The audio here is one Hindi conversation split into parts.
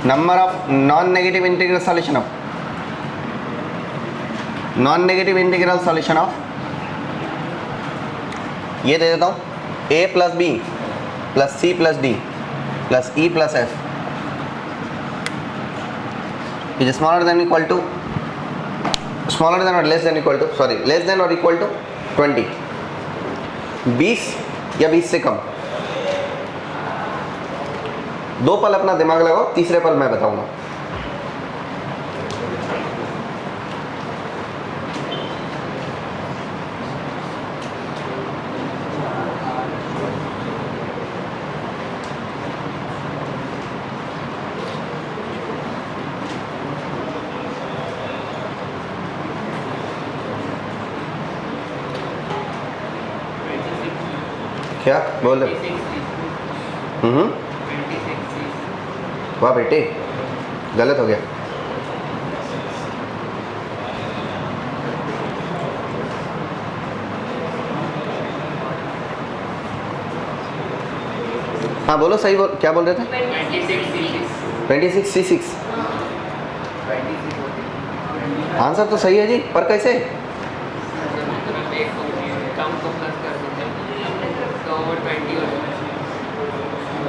Number of non negative integral solution of ये दे देता हूँ a plus B plus C plus D plus E plus f is smaller than equal to smaller than और less than equal to sorry less than और इक्वल टू 20, 20 या 20 से कम। दो पल अपना दिमाग लगाओ, तीसरे पल मैं बताऊंगा। क्या बोल रहे? वाह बेटे, गलत हो गया। हाँ बोलो, सही बोल, क्या बोल रहे थे? 26C6। आंसर तो सही है जी, पर कैसे?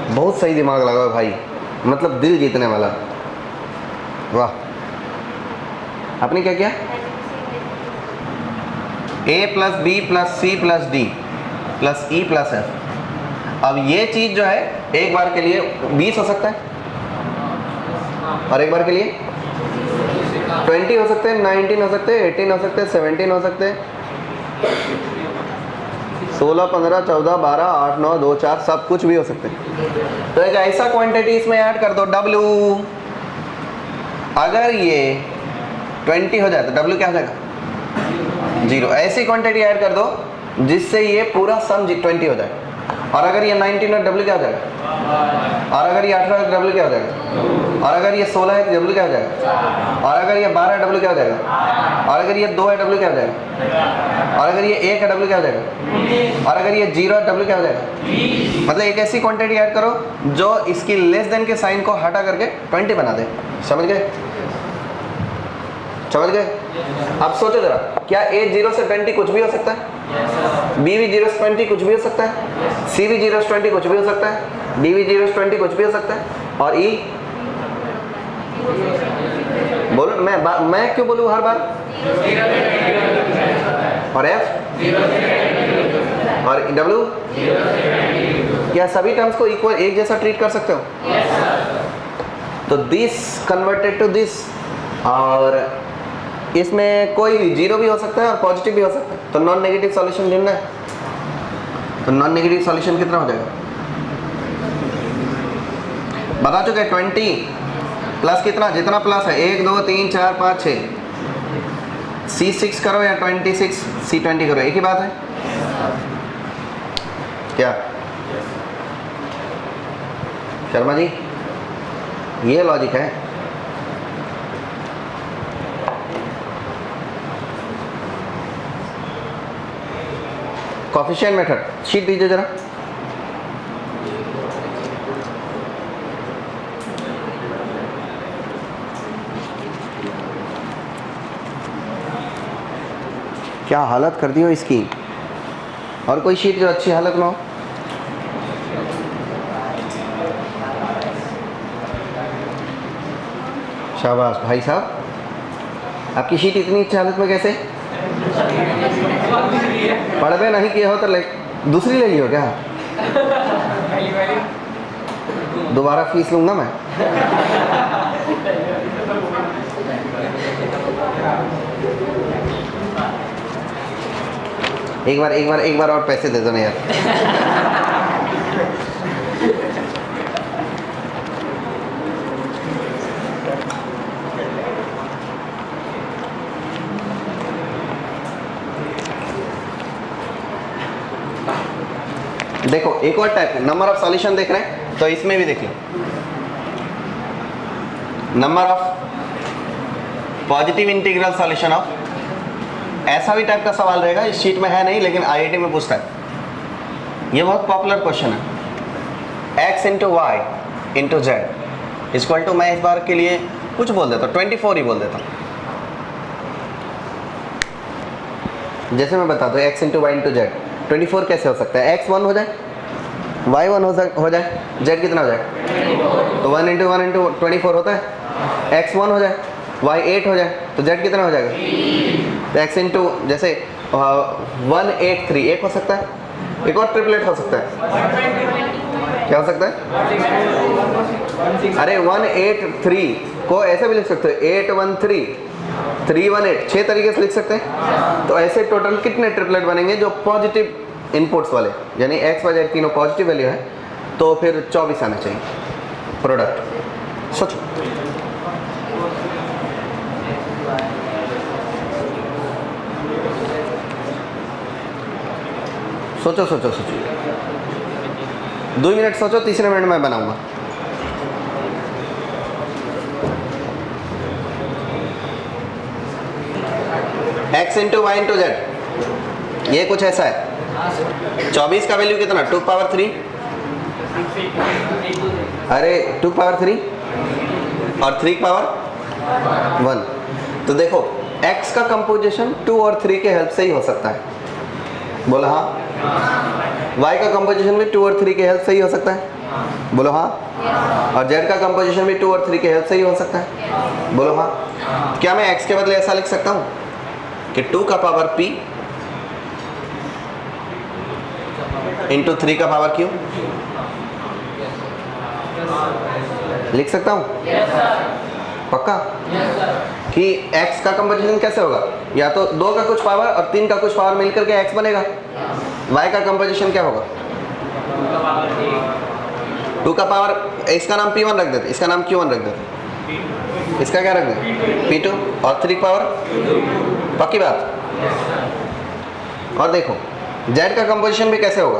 बहुत सही दिमाग लगाओ भाई, मतलब दिल जीतने वाला। वाह। आपने क्या किया? a plus B plus C plus D plus E plus F. अब ये चीज जो है एक बार के लिए 20 हो सकता है और एक बार के लिए 20 हो सकते हैं, 19 हो सकते हैं, 18 हो सकते हैं, 17 हो सकते हैं, 16, 15, 14, 12, 8, 9, 2, 4 सब कुछ भी हो सकते हैं। तो एक ऐसा क्वांटिटी इसमें ऐड कर दो W। अगर ये 20 हो जाए तो W क्या हो जाएगा? 0। ऐसी क्वांटिटी ऐड कर दो जिससे ये पूरा सम 20 हो जाए। और अगर ये 19 है W क्या हो जाएगा? और अगर ये 18 है तो W क्या हो जाएगा? और अगर ये 16 है तो W क्या हो जाएगा? और अगर ये 12 है W क्या हो जाएगा? और अगर ये 2 है W क्या हो जाएगा? और अगर ये 1 है W क्या हो जाएगा? और अगर ये 0 है W क्या हो जाएगा? मतलब एक ऐसी क्वांटिटी ऐड करो जो इसकी लेस देन के साइन को हटा करके 20 बना दे। समझ गए? समझ गए? अब सोचो जरा, क्या a 0 से 20 कुछ भी हो सकता है? b भी 0 से 20 कुछ भी हो सकता है? c भी 0 से 20 कुछ भी हो सकता है? d भी 0 से 20 कुछ भी हो सकता है? और e बोलो, मैं क्यों बोलूँ हर बार? और f और w क्या सभी टर्म्स को इक्वल एक जैसा ट्रीट कर सकते हो? तो दिस कन्वर्टेड टू दिस, और इसमें कोई भी 0 भी हो सकता है और पॉजिटिव भी हो सकता है। तो नॉन नेगेटिव सॉल्यूशन ढूंढना है। तो नॉन नेगेटिव सॉल्यूशन कितना हो जाएगा? बता चुके 20 प्लस कितना, जितना प्लस है 1 2 3 4 5 6, C6 करो या 26 C20 करो, एक ही बात है क्या? शर्मा जी, ये लॉजिक है। कोफिशिएंट मेथड शीट दीजिए जरा। क्या हालत कर दी हो इसकी। और कोई शीट जो अच्छी हालत में हो। शाबाश भाई साहब, आपकी शीट इतनी अच्छी हालत में कैसे? पढ़वे नहीं किए हो तो दूसरी ले लियो क्या? दोबारा फीस लूंगा मैं। एक बार और पैसे दे दो ना यार। देखो एक और टाइप है, नंबर ऑफ सॉल्यूशन देख रहे हैं तो इसमें भी देख लो। Number of positive integral solution of, ऐसा भी टाइप का सवाल रहेगा, इस शीट में है नहीं लेकिन आईआईटी में पूछता है। ये बहुत पॉपुलर क्वेश्चन है। x into Y into Z equal to, मैं इस बार के लिए कुछ बोल देता हूँ, 24 ही बोल देता हूँ। जैसे मैं बताता हूँ x into Y into Z, 24 कैसे हो सकता है? x 1 हो जाए, y 1 हो जाए, z कितना हो जाए? तो 1 इंटू 1 इंटू 24 होता है। x 1 हो जाए, y 8 हो जाए, तो z कितना हो जाएगा? तो x इंटू जैसे 1 8 3 एक हो सकता है, एक और ट्रिपलेट हो सकता है। क्या हो सकता है? अरे 1 8 3 को ऐसे भी लिख सकते हो, 8 1 3 3 1 8, 6 तरीके से लिख सकते हैं। तो ऐसे टोटल कितने ट्रिपलेट बनेंगे जो पॉजिटिव इनपुट्स वाले, यानी x y z तीनों पॉजिटिव वैल्यू है, तो फिर 24 आना चाहिए प्रोडक्ट। सोचो, सोचो सोचो सोचो, 2 मिनट सोचो, तीसरे मिनट में बनाऊंगा। x into Y into Z, ये कुछ ऐसा है। 24 का वैल्यू कितना? 2 पावर 3, अरे 2 पावर 3 और 3 पावर 1। तो देखो x का कंपोजिशन 2 और 3 के हेल्प से ही हो सकता है। बोलो हाँ। y का कंपोजिशन भी 2 और 3 के हेल्प से ही हो सकता है। बोलो हाँ। और z का कंपोजिशन भी 2 और 3 के हेल्प से ही हो सकता है। बोलो हाँ। क्या मैं x के बदले ऐसा लिख सकता हूँ कि 2 का पावर p इंटू 3 का पावर q? लिख सकता हूँ? पक्का? कि x का कंपोजिशन कैसे होगा? या तो 2 का कुछ पावर और 3 का कुछ पावर मिलकर के x बनेगा। y का कंपोजिशन क्या होगा? 2 का पावर, इसका नाम p1 रख देते, इसका नाम q1 रख देते, इसका क्या रख देते? p2 और 3 पावर। पक्की बात? और देखो z का कंपोजिशन भी कैसे होगा?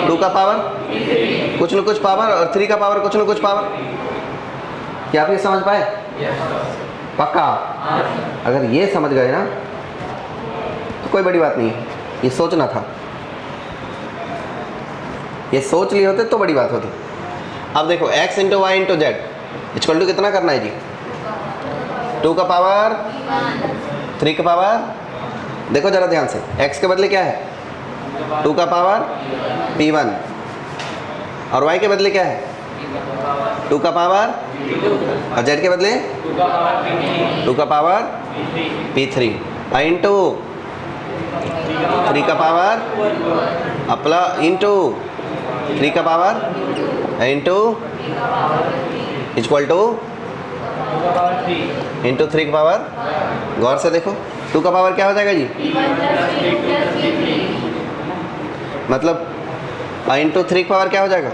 2 का पावर कुछ न कुछ पावर और 3 का पावर कुछ न कुछ पावर। क्या आप ये समझ पाए? पक्का? अगर ये समझ गए ना तो कोई बड़ी बात नहीं है, ये सोचना था। ये सोच लिए होते तो बड़ी बात होती। अब देखो x into Y into Z equal to कितना करना है जी? 2 का पावर 3 का पावर। देखो जरा ध्यान से, x के बदले क्या है? 2 का पावर p1 और y के बदले क्या है? 2 का पावर, और z के बदले 2 का पावर p3 इंटू 3 का पावर अपला इंटू 3 का power into equal two into 3 का पावर। गौर से देखो 2 का पावर क्या हो जाएगा जी? मतलब इंटू 3 का पावर क्या हो जाएगा?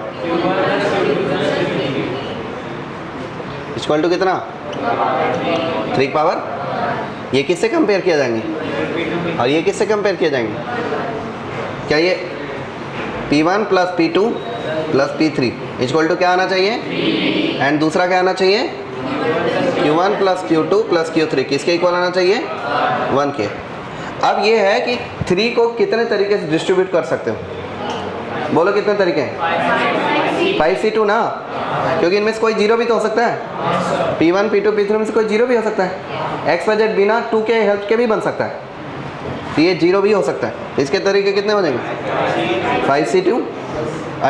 इक्वल टू कितना? 3 पावर। ये किससे कंपेयर किया जाएंगे और ये किससे कंपेयर किया जाएंगे? क्या ये P1 plus P2 plus P3 equal to क्या आना चाहिए? एंड दूसरा क्या आना चाहिए? Q1 plus Q2 plus Q3 किसके इक्वल आना चाहिए? 1 के। अब ये है कि 3 को कितने तरीके से डिस्ट्रीब्यूट कर सकते हो? बोलो कितने तरीके हैं? 5C2 ना, क्योंकि इनमें से कोई जीरो भी तो हो सकता है। P1 P2 P3 में से कोई जीरो भी हो सकता है। x y z बिना 2 के हेल्प के भी बन सकता है, तो ये जीरो भी हो सकता है। इसके तरीके कितने हो जाएंगे? 5C2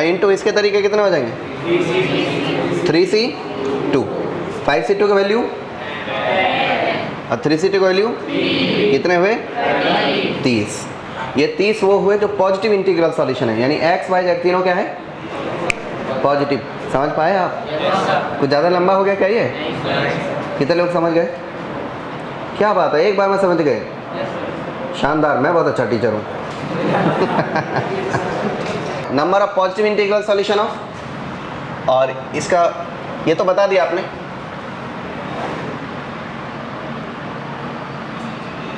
इंटू इसके तरीके कितने हो जाएंगे? 3C2। 5C2 का वैल्यू और 3C2 का वैल्यू कितने हुए? 30। ये 30 वो हुए जो पॉजिटिव इंटीग्रल सॉल्यूशन है, यानी x y z तीनों क्या है? पॉजिटिव। समझ पाए आप? कुछ ज़्यादा लंबा हो गया क्या ये? कितने लोग समझ गए? क्या बात है, एक बार में समझ गए। शानदार, मैं बहुत अच्छा टीचर हूँ। Number of positive integral solution of, और इसका ये तो बता दिया आपने।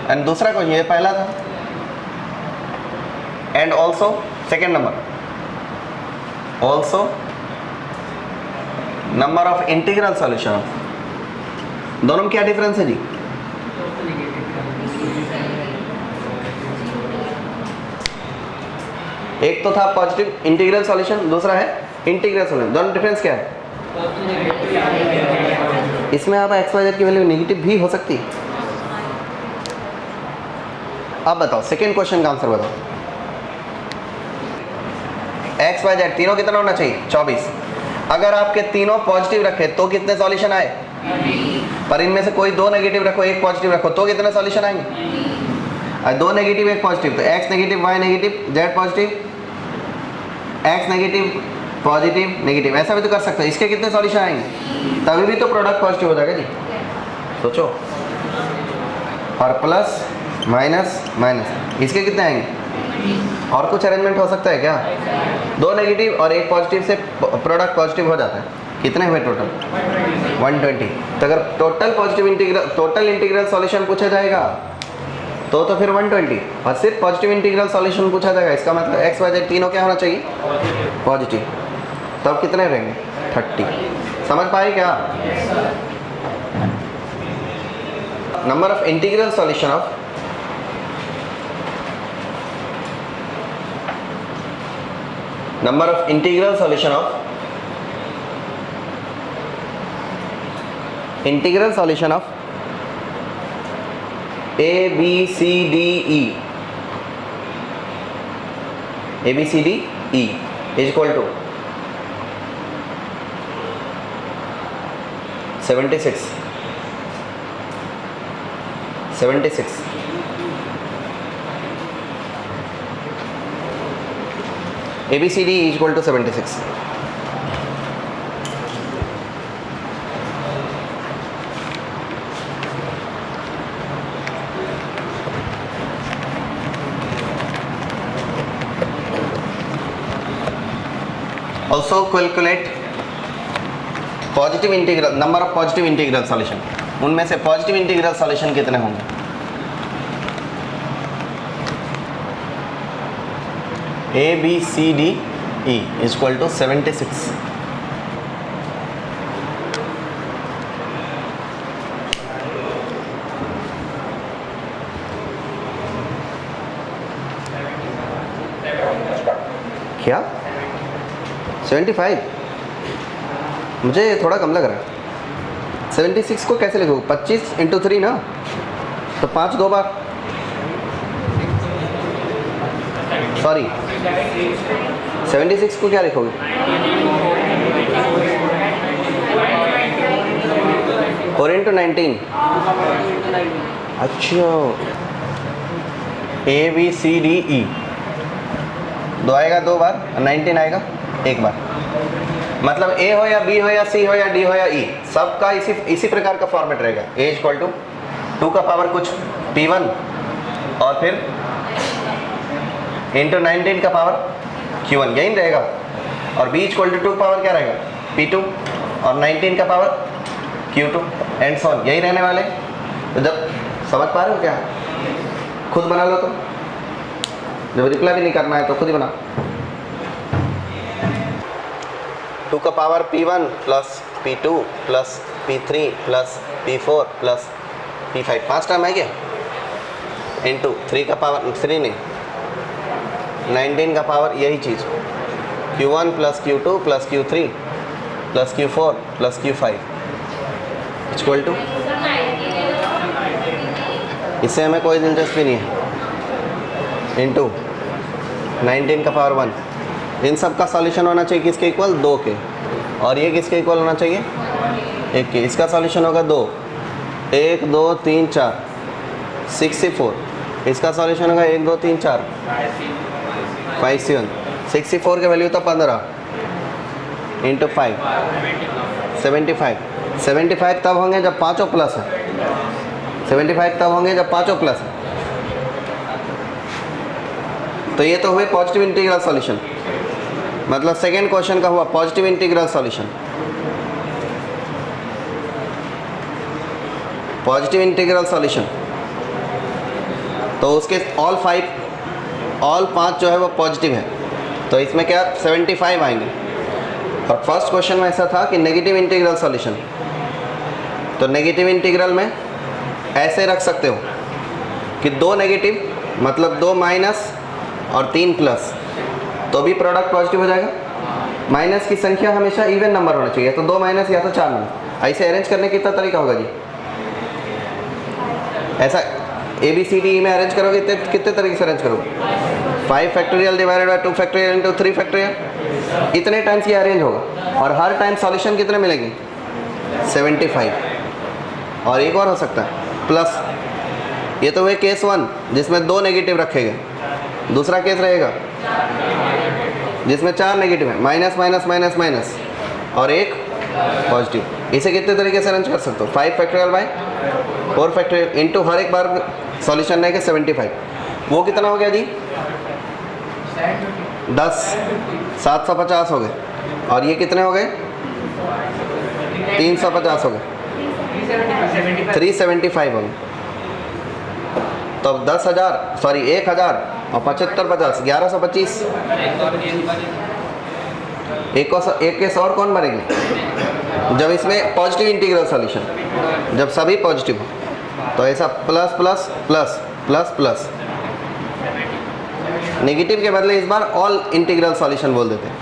एंड दूसरा क्वेश्चन, ये पहला था। And also second number, also number of integral solution of, दोनों में क्या डिफरेंस है जी? एक तो था पॉजिटिव इंटीग्रल सॉल्यूशन, दूसरा है इंटीग्रल सॉल्यूशन। दोनों डिफरेंस क्या है? इसमें आप एक्स वाई जेड की वैल्यू नेगेटिव भी हो सकती है। अब बताओ सेकेंड क्वेश्चन का आंसर बताओ। एक्स वाई जेड तीनों कितना होना चाहिए 24। अगर आपके तीनों पॉजिटिव रखे तो कितने सॉल्यूशन आए? पर इनमें से कोई दो नेगेटिव रखो एक पॉजिटिव रखो तो कितने सॉल्यूशन आएंगे? दो नेगेटिव एक पॉजिटिव तो X negative Y negative Z positive, X negative positive negative, ऐसा भी तो कर सकते हो। इसके कितने सॉल्यूशन आएंगे? तभी भी तो प्रोडक्ट पॉजिटिव हो जाएगा जी। सोचो। और प्लस माइनस माइनस, इसके कितने आएंगे? और कुछ अरेंजमेंट हो सकता है क्या? दो नेगेटिव और एक पॉजिटिव से प्रोडक्ट पॉजिटिव हो जाता है। कितने हुए टोटल? 120। तो अगर टोटल इंटीग्रल सॉल्यूशन पूछा जाएगा तो फिर 120, और सिर्फ पॉजिटिव इंटीग्रल सॉल्यूशन पूछा जाएगा। इसका मतलब एक्स वाई जेड तीनों क्या होना चाहिए? पॉजिटिव। तब कितने रहेंगे? 30। समझ पाए क्या? Number of integral solution of integral solution of A B C D E is equal to 76 ABCD is equal to 76. Also calculate positive integral number of positive integral solution. उनमें से पॉजिटिव इंटीग्रल सॉल्यूशन कितने होंगे? A B C D E is equal to 76। क्या 75? मुझे थोड़ा कम लग रहा है। 76 को कैसे लिखोगे? 25 × 3 ना, तो 5 दो बार, सॉरी 76 को क्या लिखोगे? 4 × 19। अच्छा, ABCDE दो आएगा दो बार, 19 आएगा एक बार। मतलब A हो या B हो या C हो या D हो या E, सबका इसी प्रकार का फॉर्मेट रहेगा। A = 2 का पावर कुछ P1 और फिर × 19 का पावर Q1, यही रहेगा। और B = 2 पावर क्या रहेगा? P2 और 19 का power Q2 and so on, यही रहने वाले। तो जब समझ पा रहे हो क्या? खुद बना लो। तो जब रिप्लाई भी नहीं करना है तो खुद ही बना। 2 का power P1 plus P2 plus P3 plus P4 plus P5, 5 term है क्या? इंटू 3 का पावर 3 नहीं, 19 का पावर यही चीज़, Q1 plus Q2 plus Q3 plus Q4 plus Q5 equal to, इससे हमें कोई दिलचस्पी नहीं है, इंटू 19 का पावर 1। इन सब का सॉल्यूशन होना चाहिए किसके इक्वल? 2 के। और ये किसके इक्वल होना चाहिए? 1 के। इसका सॉल्यूशन होगा 2, 1 2 3 4 64। इसका सॉल्यूशन होगा 1 2 3 4 5 7। 64 के वैल्यू तो 15 इंटू 5 75। 75 तब होंगे जब पाँचों प्लस है। 75 तब होंगे जब पाँचों प्लस है। तो ये तो हुए पॉजिटिव इंटीग्रल सॉल्यूशन, मतलब सेकेंड क्वेश्चन का हुआ positive integral solution. Positive integral solution तो उसके ऑल 5 जो है वो पॉजिटिव है, तो इसमें क्या 75 आएंगे। और फर्स्ट क्वेश्चन में ऐसा था कि नेगेटिव इंटीग्रल सॉल्यूशन, तो नेगेटिव इंटीग्रल में ऐसे रख सकते हो कि 2 नेगेटिव मतलब 2 माइनस और 3 प्लस, तो भी प्रोडक्ट पॉजिटिव हो जाएगा। माइनस की संख्या हमेशा इवन नंबर होना चाहिए, तो 2 माइनस या तो 4 माइनस। ऐसे अरेंज करने का कितना तरीका होगा जी? ऐसा ABCD में अरेंज करोगे कितने तरीके से अरेंज करोगे? 5 factorial divided by 2 factorial into 3 factorial, इतने टाइम्स ये अरेंज होगा। और हर टाइम सॉल्यूशन कितने मिलेंगे? 75। और एक और हो सकता है प्लस, ये तो हुए केस 1 जिसमें 2 नेगेटिव रखे गए। दूसरा केस रहेगा जिसमें 4 नेगेटिव है, माइनस माइनस माइनस माइनस और एक पॉजिटिव। इसे कितने तरीके से अरेंज कर सकते हो? 5 फैक्टोरियल बाय 4 फैक्टोरियल इंटू हर एक बार सॉल्यूशन रहेगा 75। वो कितना हो गया जी? 10, 750 हो गए। और ये कितने हो गए? 350 हो गए, 375 हो गए। तो अब 10,000 सॉरी 1,000 और 75 50 1125। एक केस और कौन बनेगी? जब इसमें पॉजिटिव इंटीग्रल सॉल्यूशन, जब सभी पॉजिटिव हो तो ऐसा plus plus plus plus plus, negative के बदले इस बार ऑल इंटीग्रल सॉल्यूशन बोल देते हैं।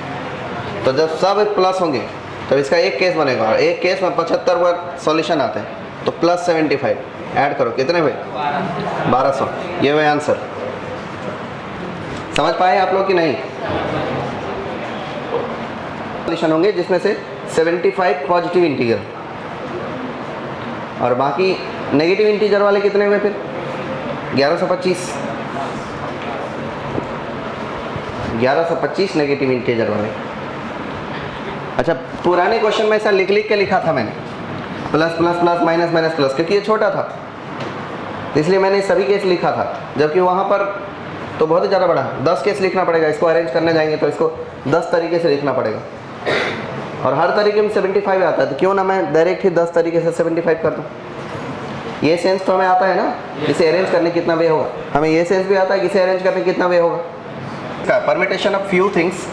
तो जब सब प्लस होंगे तो इसका एक केस बनेगा, और एक केस में 75 बार सॉल्यूशन आते हैं, तो प्लस 75 ऐड करो, कितने हुए? 1200। ये हुए आंसर। समझ पाए आप लोग कि नहीं? सॉल्यूशन होंगे जिसमें से 75 पॉजिटिव इंटीजर और बाकी नेगेटिव इंटीजर वाले कितने हुए फिर? 1125। 1125 नेगेटिव इंटीजर वाले। अच्छा, पुराने क्वेश्चन में ऐसा लिख लिख के लिखा था मैंने, plus plus plus minus minus plus, क्योंकि ये छोटा था इसलिए मैंने सभी केस लिखा था। जबकि वहाँ पर तो बहुत ही ज़्यादा बड़ा 10 केस लिखना पड़ेगा। इसको अरेंज करने जाएंगे तो इसको 10 तरीके से लिखना पड़ेगा, और हर तरीके में 75 आता है। तो क्यों ना मैं डायरेक्ट ही 10 तरीके से 75 कर दूँ? ये सेंस तो हमें आता है ना, इसे अरेंज करने कितना वे होगा। हमें ये सेंस भी आता है कि इसे अरेंज करने कितना वे होगा। Permutation of few things,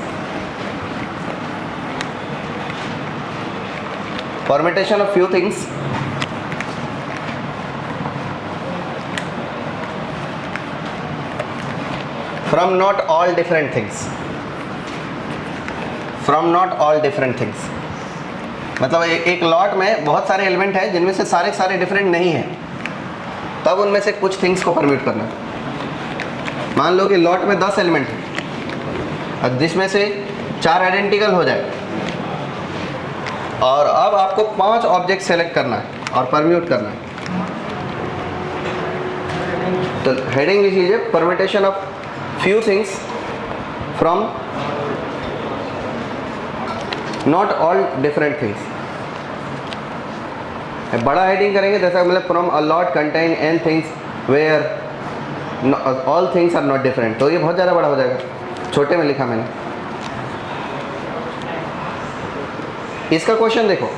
permutation of few things from not all different things, from not all different things मतलब एक लॉट में बहुत सारे एलिमेंट हैं जिनमें से सारे डिफरेंट नहीं हैं, तब उनमें से कुछ थिंग्स को परम्यूट करना। मान लो कि लॉट में 10 एलिमेंट हैं जिसमें से 4 आइडेंटिकल हो जाए, और अब आपको 5 ऑब्जेक्ट सेलेक्ट करना है और परम्यूट करना है। तो हेडिंग लिख लीजिए, permutation of few things from not all different things. बड़ा हेडिंग करेंगे जैसा मतलब from a lot contain N things where all things are not different, तो ये बहुत ज़्यादा बड़ा हो जाएगा। छोटे में लिखा मैंने। इसका क्वेश्चन देखो,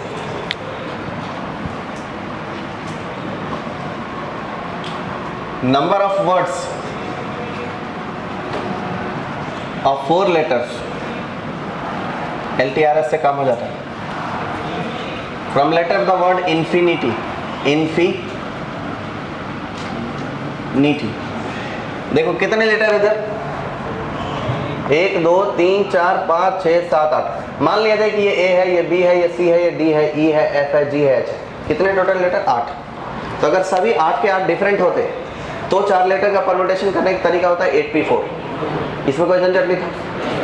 number of words of 4 letters LTRS से कम हो जाता है। From letter the word infinity, infinity. देखो कितने लेटर इधर? 1 2 3 4 5 6 7 8। मान लिया जाए कि ये A है, ये B है, ये C है, ये D है, E है, F है, G है, H है। कितने टोटल लेटर? 8। तो अगर सभी 8 के 8 डिफरेंट होते तो 4 लेटर का परम्यूटेशन करने का तरीका होता है 8p4। इसमें कोई झंझट नहीं था,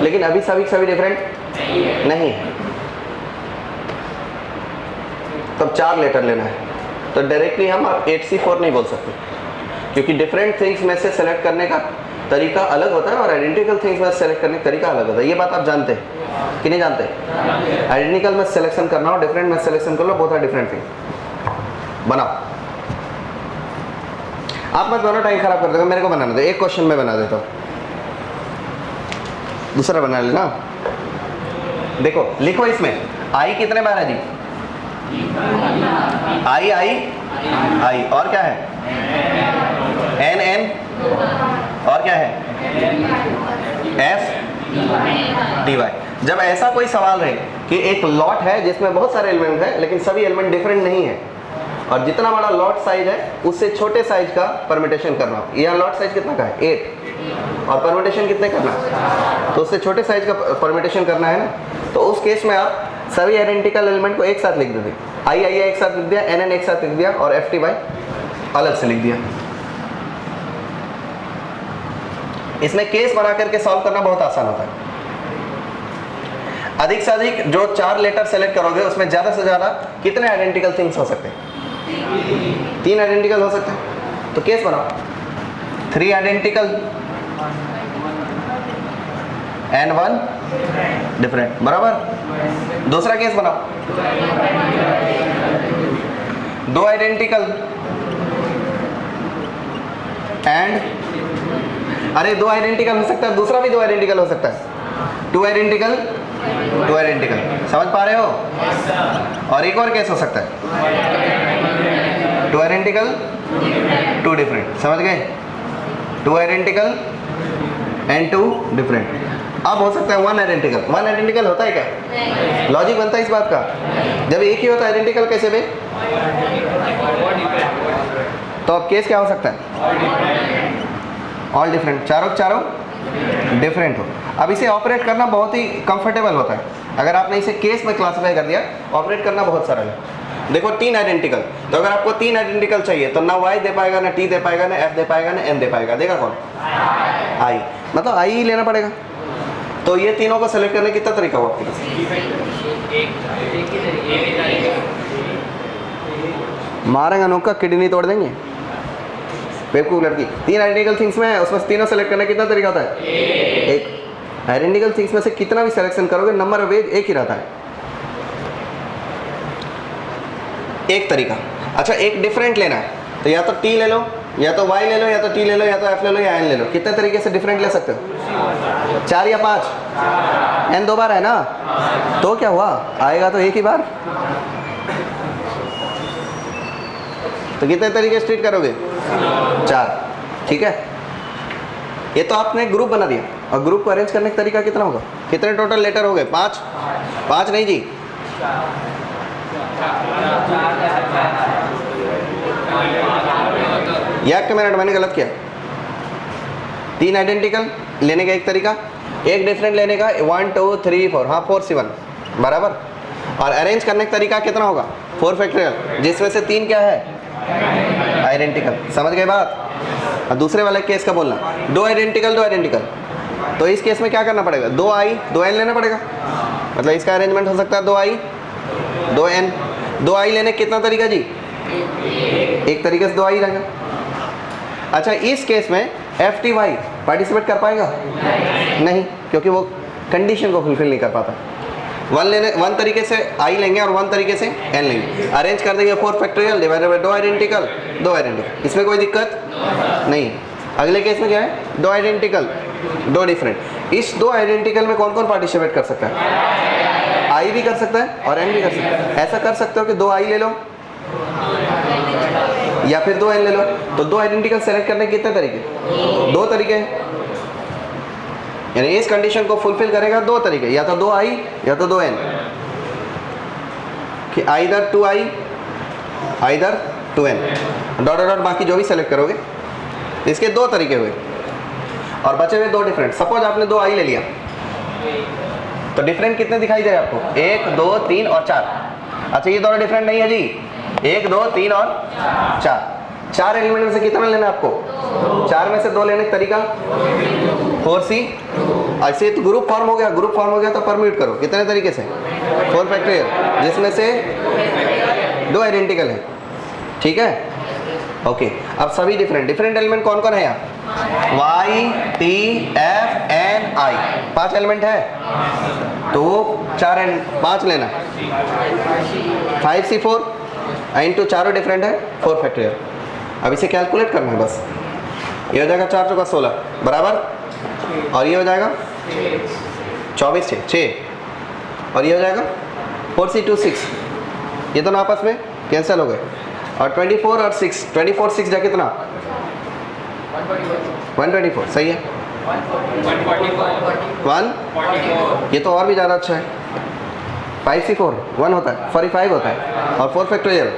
लेकिन अभी सभी डिफरेंट नहीं है, तब 4 लेटर लेना है। तो डायरेक्टली हम 8c4 नहीं बोल सकते, क्योंकि डिफरेंट थिंग्स में से सेलेक्ट करने का तरीका अलग होता है और आइडेंटिकल थिंग्स में सेलेक्ट करने का तरीका अलग होता है। ये बात आप जानते हैं कि नहीं जानते? आइडेंटिकल में सिलेक्शन करना हो, डिफरेंट में सिलेक्शन कर लो, बोथ आर डिफरेंट थिंग। बनाओ, आप मत बनाओ, टाइम खराब कर देगा। मेरे को बनाना दो, एक क्वेश्चन में बना देता हूँ, दूसरा बना लेना। देखो लिखो, इसमें आई कितने बार है जी? आई आई आई, और क्या है? एन एन, और क्या है? F D Y. जब ऐसा कोई सवाल रहे कि एक लॉट है जिसमें बहुत सारे एलिमेंट हैं लेकिन सभी एलिमेंट डिफरेंट नहीं है, और जितना बड़ा लॉट साइज है उससे छोटे साइज का परम्यूटेशन करना हो। यह लॉट साइज कितना का है? 8। और परम्यूटेशन कितने करना है, तो उससे छोटे साइज का परम्यूटेशन करना है ना। तो उस केस में आप सभी आइडेंटिकल एलिमेंट को एक साथ लिख देते, आई एक साथ लिख दिया, एन एक साथ लिख दिया और एफ टी वाई अलग से लिख दिया। इसमें केस बना करके सॉल्व करना बहुत आसान होता है। अधिक से अधिक जो 4 लेटर सेलेक्ट करोगे उसमें ज्यादा से ज्यादा कितने आइडेंटिकल थिंग्स हो सकते हैं, 3 आइडेंटिकल हो सकते हैं। तो केस बनाओ 3 आइडेंटिकल एंड 1 डिफरेंट, बराबर। दूसरा केस बनाओ 2 आइडेंटिकल एंड, अरे 2 आइडेंटिकल हो सकता है, दूसरा भी 2 आइडेंटिकल हो सकता है, 2 आइडेंटिकल 2 आइडेंटिकल, समझ पा रहे हो। और एक और केस हो सकता है 2 आइडेंटिकल 2 डिफरेंट, समझ गए, 2 आइडेंटिकल एंड 2 डिफरेंट। अब हो सकता है 1 आइडेंटिकल। 1 आइडेंटिकल होता है क्या, लॉजिक बनता है इस बात का, जब एक ही होता है आइडेंटिकल कैसे बे, तो अब केस क्या हो सकता है, ऑल डिफरेंट, चारों डिफरेंट हो। अब इसे ऑपरेट करना बहुत ही कंफर्टेबल होता है, अगर आपने इसे केस में क्लासिफाई कर दिया, ऑपरेट करना बहुत सरल है। देखो 3 आइडेंटिकल, तो अगर आपको 3 आइडेंटिकल चाहिए तो ना y दे पाएगा, ना t दे पाएगा, ना f दे पाएगा, ना n दे पाएगा, देगा कौन, i, मतलब i ही लेना पड़ेगा। तो ये तीनों को सेलेक्ट करने कितना तरीका हुआ आपके पास, मारेंगे नोक का किडनी तोड़ देंगे बेवकूफ लड़की। 3 आइडेंटिकल थिंग्स में उसमें तीनों सेलेक्ट करने कितना तरीका होता है, एक। आइडेंटिकल थिंग्स में से कितना भी सिलेक्शन करोगे नंबर ऑफ वेज एक ही रहता है, एक तरीका। अच्छा एक डिफरेंट लेना है तो या तो t ले लो, या तो y ले लो, या तो t ले लो, या तो f ले लो, या n ले लो। कितने तरीके से डिफरेंट ले सकते हो, 4 या 5, n 2 बार है ना, तो क्या हुआ, आएगा तो एक ही बार। तो कितने तरीके से ट्रीट करोगे, 4, ठीक है। ये तो आपने ग्रुप बना दिया, और ग्रुप को अरेंज करने का तरीका कितना होगा, कितने टोटल लेटर हो गए, 5 नहीं जी, 1 मिनट, मैंने गलत किया। 3 आइडेंटिकल लेने का एक तरीका, एक डिफरेंट लेने का 1 2 3 4, हाँ 4 7 बराबर। और अरेंज करने का तरीका कितना होगा, 4 फैक्टोरियल, जिसमें से 3 क्या है, आइडेंटिकल, समझ गए बात। और दूसरे वाले केस का बोलना 2 आइडेंटिकल, तो इस केस में क्या करना पड़ेगा, 2i 2n लेना पड़ेगा, मतलब इसका अरेंजमेंट हो सकता है 2i 2n। 2i लेने कितना तरीका जी, एक तरीके से 2i रहेगा। अच्छा इस केस में एफ टी वाई पार्टिसिपेट कर पाएगा, नहीं, क्योंकि वो कंडीशन को फुलफिल नहीं कर पाता। 1 तरीके से i लेंगे और 1 तरीके से n लेंगे, अरेंज कर देंगे 4 फैक्टोरियल डिवाइडेड बाय 2 आइडेंटिकल, इसमें कोई दिक्कत नहीं। अगले केस में क्या है, 2 आइडेंटिकल 2 डिफरेंट। इस 2 आइडेंटिकल में कौन कौन पार्टिसिपेट कर सकता है, i भी कर सकता है और n भी कर सकता है। ऐसा कर सकते हो कि 2i ले लो या फिर 2n ले लो। तो 2 आइडेंटिकल सेलेक्ट करने के कितने तरीके, 2 तरीके हैं, यानी इस कंडीशन को फुलफिल करेगा 2 तरीके, या तो 2i या तो 2n, कि either 2i either 2n dot dot बाकी जो भी सेलेक्ट करोगे। इसके 2 तरीके हुए और बचे हुए 2 डिफरेंट। सपोज आपने 2i ले लिया तो डिफरेंट कितने दिखाई दे रहे आपको, 1 2 3 और 4। अच्छा ये दोनों डिफरेंट नहीं है जी, 1 2 3 और 4 एलिमेंट में से कितना लेना है आपको, 4 में से 2 लेने का तरीका 4c। ऐसे तो ग्रुप फॉर्म हो गया, तो परम्यूट करो कितने तरीके से, 4 फैक्टोरियल, जिसमें से 2 आइडेंटिकल है, ठीक है। ओके अब सभी डिफरेंट एलिमेंट कौन कौन है यहाँ, y t f n i, 5 element है तो 5 लेना, 5c4 इंटू चारों डिफरेंट है 4 फैक्टोरियल। अब इसे कैलकुलेट करना है बस, ये हो जाएगा 4 चौका 16 बराबर, और ये हो जाएगा 24 6 और ये हो जाएगा 4c2 6, ये दोनों आपस में कैंसिल हो गए। और 24 और 6, 24 6 जा कितना 124, सही है 1, ये तो और भी ज़्यादा अच्छा है। 5c4 1 होता है, 45 होता है, और 4 फैक्टोरियल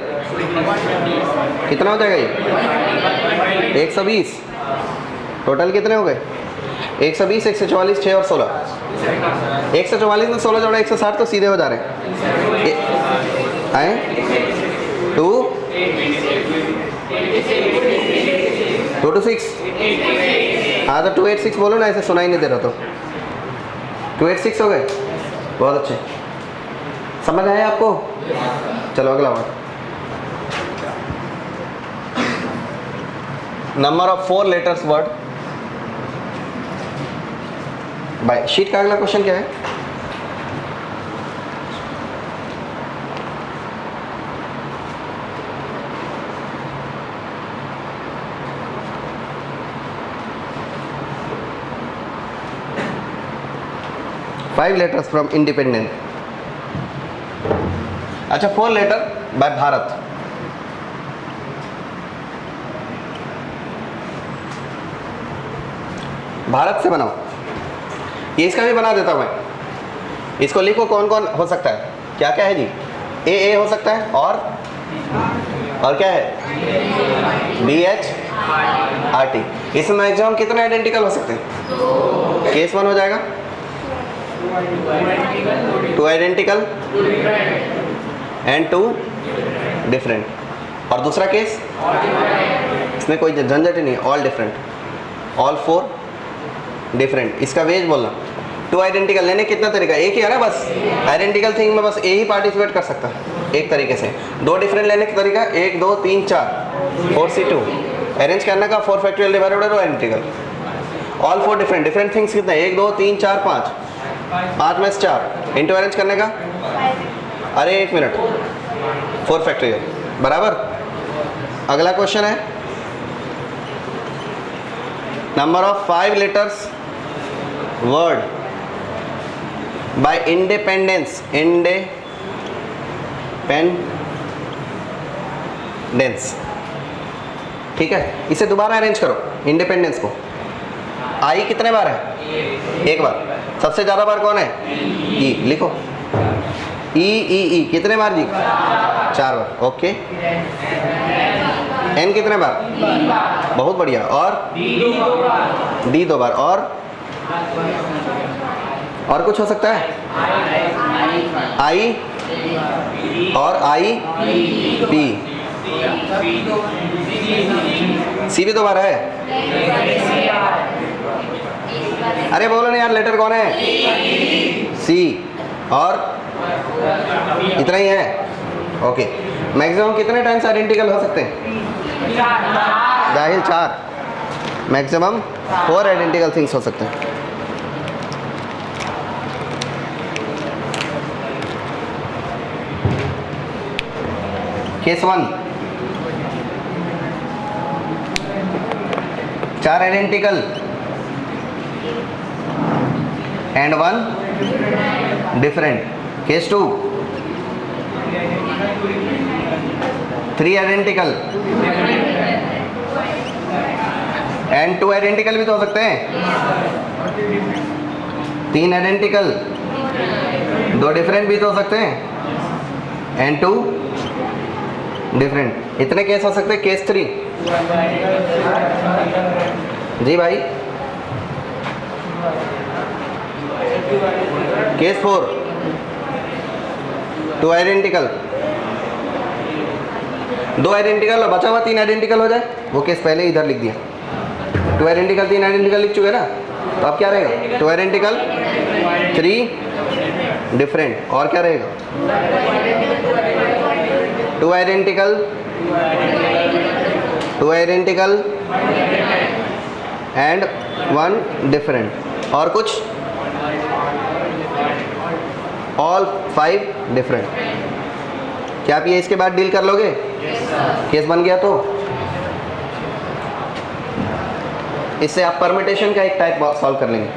कितना हो जाएगा ये 120, टोटल कितने हो गए? 120, 144, 6 और 16। 144 में 16 जोड़ा 160 तो सीधे हो जा रहे हैं। 2 to 6। हाँ तो 286 बोलो ना, ऐसे सुनाई नहीं दे रहा तो। 286 हो गए, बहुत अच्छे। समझ आया आपको? चलो अगला word. Number of 4 letters word by sheet का अगला क्वेश्चन क्या है? Five letters from independent. अच्छा 4 लेटर बाय भारत। भारत से बनाओ। ये इसका भी बना देता हूँ मैं। इसको लिखो कौन कौन हो सकता है। क्या क्या है जी? ए हो सकता है और क्या है? BH RT। इसमें मैक्सिमम कितने आइडेंटिकल हो सकते हैं? केस 1 हो जाएगा 2 आइडेंटिकल एंड 2 डिफरेंट। और दूसरा केस इसमें कोई झंझट ही नहीं, ऑल डिफरेंट, ऑल 4 डिफरेंट। इसका वेज बोलना 2 आइडेंटिकल लेने कितना तरीका? एक ही है ना बस। आइडेंटिकल थिंग में बस ए ही पार्टिसिपेट कर सकता है एक तरीके से। 2 डिफरेंट लेने का तरीका 1 2 3 4 4C2 अरेंज करने का 4 factorial divided by identical. All 4 different things कितना? 1 2 3 4 5 में से 4 इंटू अरेंज करने का। अरे 1 मिनट, 4 फैक्टोरियल बराबर। अगला क्वेश्चन है number of 5 letters word by independence. Independence, ठीक है। इसे दोबारा अरेंज करो इंडिपेंडेंस को। आई कितने बार है? 1 बार। सबसे ज्यादा बार कौन है? ई। लिखो ई कितने बार जी? 4 बार। ओके। एन कितने बार? बहुत बढ़िया। और डी 2 बार। और कुछ हो सकता है? आई और आई पी। सी भी 2 बार है। अरे बोलो ना यार, लेटर कौन है? सी। और इतना ही है। ओके। मैक्सिमम कितने टाइम्स आइडेंटिकल हो सकते हैं? जाहिल 4। मैक्सिमम 4 आइडेंटिकल थिंग्स हो सकते हैं। Case 1 4 identical and 1 different. Case 2 3 identical and 2 identical भी तो हो सकते हैं। 3 आइडेंटिकल 2 डिफरेंट भी तो हो सकते हैं एंड 2 डिफरेंट। इतने केस हो सकते हैं। केस 3 जी भाई। केस 4 2 आइडेंटिकल 2 आइडेंटिकल और बचा हुआ 3 आइडेंटिकल हो जाए। वो केस पहले ही इधर लिख दिया। 2 आइडेंटिकल 3 आइडेंटिकल लिख चुके ना, तो अब क्या रहेगा? 2 आइडेंटिकल 3 डिफरेंट। और क्या रहेगा? 2 आइडेंटिकल 2 आइडेंटिकल एंड 1 डिफरेंट। और कुछ? All 5 different. क्या आप ये इसके बाद डील कर लोगे? केस बन गया तो इससे आप परमिटेशन का एक टाइप सॉल्व कर लेंगे।